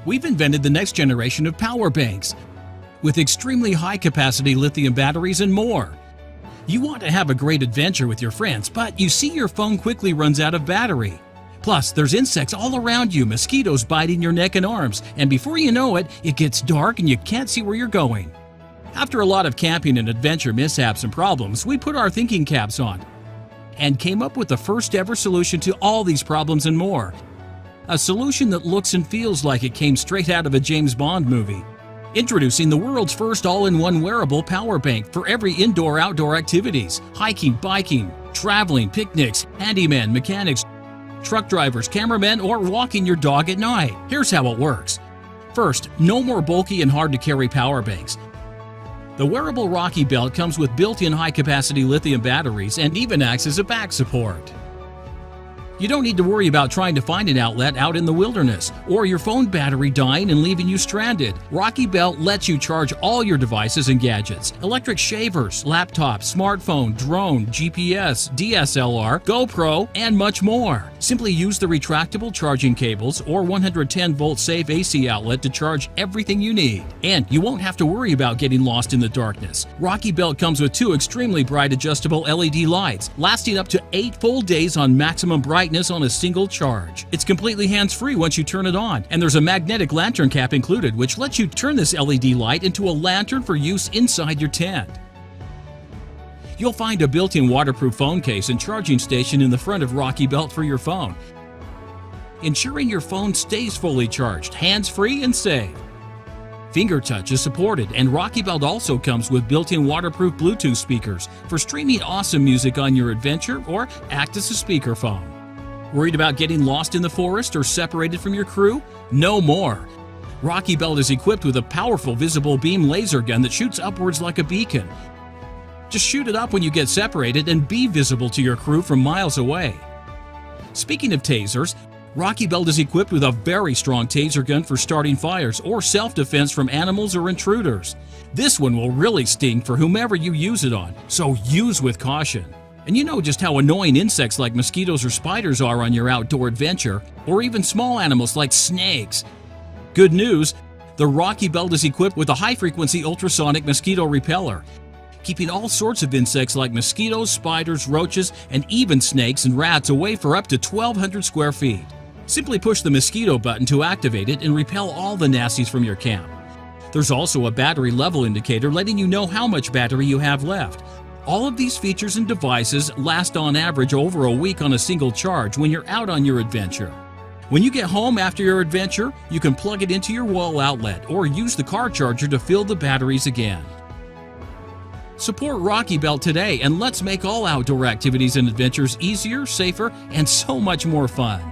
We've invented the next generation of power banks with extremely high-capacity lithium batteries and more. You want to have a great adventure with your friends, but you see your phone quickly runs out of battery. Plus, there's insects all around you, mosquitoes biting your neck and arms, and before you know it, it gets dark and you can't see where you're going. After a lot of camping and adventure mishaps and problems, we put our thinking caps on and came up with the first ever solution to all these problems and more. A solution that looks and feels like it came straight out of a James Bond movie. Introducing the world's first all-in-one wearable power bank for every indoor-outdoor activities, hiking, biking, traveling, picnics, handyman, mechanics, truck drivers, cameramen, or walking your dog at night. Here's how it works. First, no more bulky and hard-to-carry power banks. The wearable RockyBelt comes with built-in high-capacity lithium batteries and even acts as a back support. You don't need to worry about trying to find an outlet out in the wilderness or your phone battery dying and leaving you stranded. RockyBelt lets you charge all your devices and gadgets: electric shavers, laptops, smartphone, drone, GPS, DSLR, GoPro, and much more. Simply use the retractable charging cables or 110-volt safe AC outlet to charge everything you need. And you won't have to worry about getting lost in the darkness. RockyBelt comes with 2 extremely bright adjustable LED lights, lasting up to 8 full days on maximum brightness on a single charge. It's completely hands-free once you turn it on, and there's a magnetic lantern cap included which lets you turn this LED light into a lantern for use inside your tent. You'll find a built-in waterproof phone case and charging station in the front of RockyBelt for your phone, ensuring your phone stays fully charged, hands-free, and safe. Finger touch is supported, and RockyBelt also comes with built-in waterproof Bluetooth speakers for streaming awesome music on your adventure or act as a speakerphone. Worried about getting lost in the forest or separated from your crew? No more! RockyBelt is equipped with a powerful visible beam laser gun that shoots upwards like a beacon. Just shoot it up when you get separated and be visible to your crew from miles away. Speaking of tasers, RockyBelt is equipped with a very strong taser gun for starting fires or self-defense from animals or intruders. This one will really sting for whomever you use it on, so use with caution. And you know just how annoying insects like mosquitoes or spiders are on your outdoor adventure, or even small animals like snakes. Good news, the RockyBelt is equipped with a high-frequency ultrasonic mosquito repeller, keeping all sorts of insects like mosquitoes, spiders, roaches, and even snakes and rats away for up to 1,200 square feet. Simply push the mosquito button to activate it and repel all the nasties from your camp. There's also a battery level indicator letting you know how much battery you have left. All of these features and devices last on average over a week on a single charge when you're out on your adventure. When you get home after your adventure, you can plug it into your wall outlet or use the car charger to fill the batteries again. Support RockyBelt today and let's make all outdoor activities and adventures easier, safer, and so much more fun.